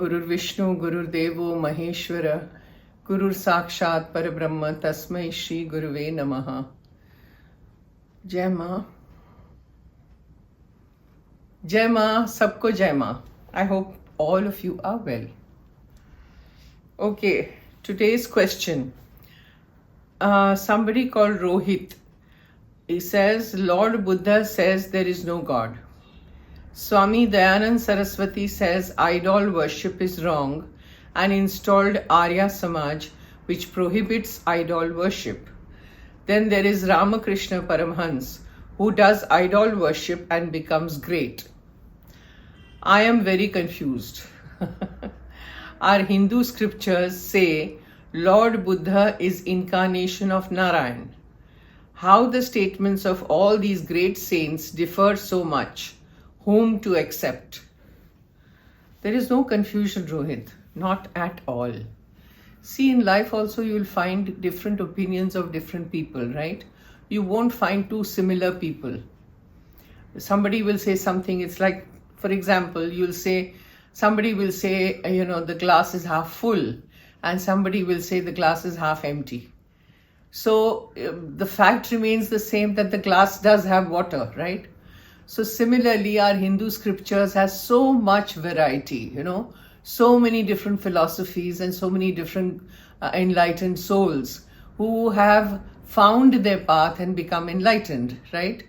Gurur Vishnu, Gurur Devo Maheshwara, Gurur Sakshat Parabrahma, Tasmai Shri Guruve Namaha. Jai Ma. Jai Ma, Sabko Jai Ma. I hope all of you are well. Okay, today's question. Somebody called Rohit. He says, Lord Buddha says there is no God. Swami Dhyan Saraswati says idol worship is wrong and installed Arya Samaj which prohibits idol worship. Then there is Ramakrishna Paramhans who does idol worship and becomes great. I am very confused. Our Hindu scriptures say Lord Buddha is incarnation of Narayan. How the statements of all these great saints differ so much? Whom to accept? There is no confusion, Rohit. Not at all. See, in life also you will find different opinions of different people, right? You won't find two similar people. Somebody will say something, it's like, for example, somebody will say, the glass is half full, and somebody will say the glass is half empty. So the fact remains the same that the glass does have water, right? So similarly, our Hindu scriptures has so much variety, so many different philosophies and so many different enlightened souls who have found their path and become enlightened, right?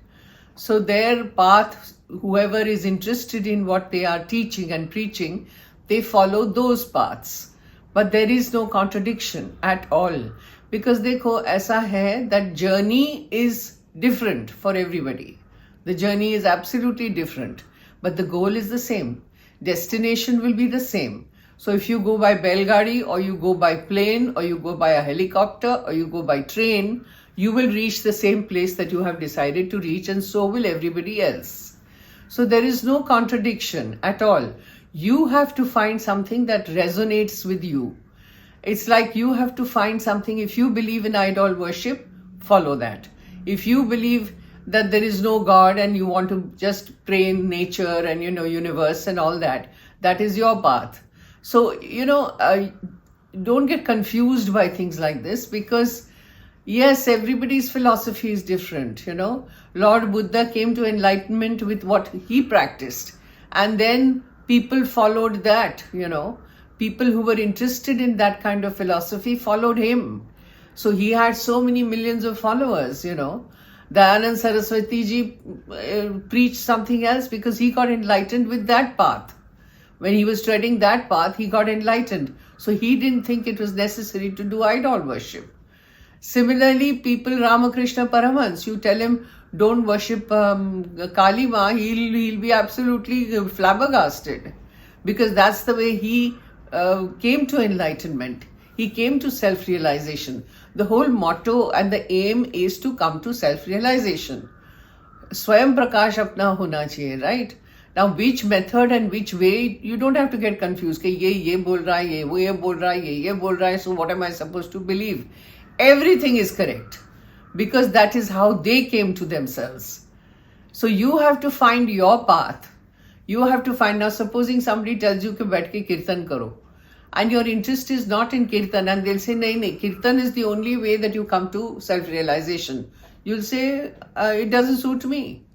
So their path, whoever is interested in what they are teaching and preaching, they follow those paths. But there is no contradiction at all. Because dekho, aisa hai that journey is different for everybody. The journey is absolutely different, but the goal is the same. Destination will be the same. So if you go by Belgadi, or you go by plane, or you go by a helicopter, or you go by train, you will reach the same place that you have decided to reach, and so will everybody else. So there is no contradiction at all. You have to find something that resonates with you. It's like you have to find something. If you believe in idol worship, follow that. If you believe that there is no God and you want to just pray in nature and, universe and all that, that is your path. So, don't get confused by things like this, because yes, everybody's philosophy is different, Lord Buddha came to enlightenment with what he practiced, and then people followed that, People who were interested in that kind of philosophy followed him. So he had so many millions of followers, Dayanand Saraswati ji preached something else because he got enlightened with that path. When he was treading that path, he got enlightened. So he didn't think it was necessary to do idol worship. Similarly, people, Ramakrishna Paramhans, you tell him, don't worship Kali Ma, he'll be absolutely flabbergasted. Because that's the way he came to enlightenment. He came to self-realization. The whole motto and the aim is to come to self-realization. Swayam Prakash apna hona chahiye, right? Now, which method and which way, you don't have to get confused. Ye bol raha hai, ye bol raha hai, ye bol raha hai, so what am I supposed to believe? Everything is correct, because that is how they came to themselves. So you have to find your path. You have to find, now supposing somebody tells you ki baith ke kirtan karo, and your interest is not in kirtan, and they'll say, nahi, kirtan is the only way that you come to self-realization. You'll say, it doesn't suit me.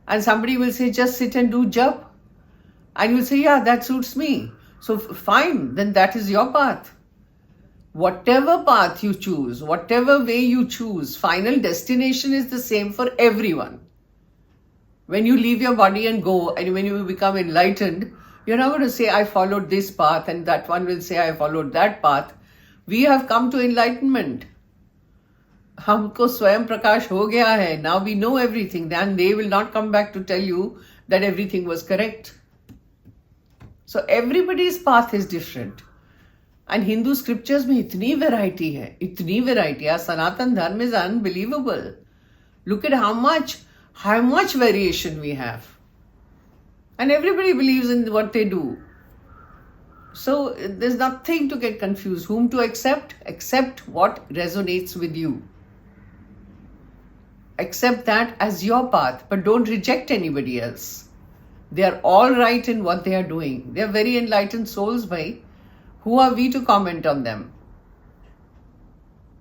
And somebody will say, just sit and do jap. And you'll say, yeah, that suits me. So fine, then that is your path. Whatever path you choose, whatever way you choose, final destination is the same for everyone. When you leave your body and go, and when you become enlightened, you're not going to say, I followed this path, and that one will say, I followed that path. We have come to enlightenment. Humko Swayam Prakash ho gaya hai. Now we know everything. Then they will not come back to tell you that everything was correct. So everybody's path is different. And Hindu scriptures mein itni variety hai. Itni variety. Our Sanatan Dharma is unbelievable. Look at how much variation we have. And everybody believes in what they do. So there's nothing to get confused. Whom to accept? Accept what resonates with you. Accept that as your path, but don't reject anybody else. They are all right in what they are doing. They are very enlightened souls, bhai. Who are we to comment on them?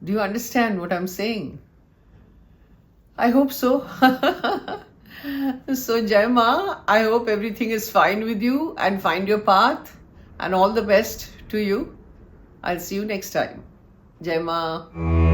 Do you understand what I'm saying? I hope so. So Jai Ma, I hope everything is fine with you and find your path, and all the best to you. I'll see you next time. Jai Ma.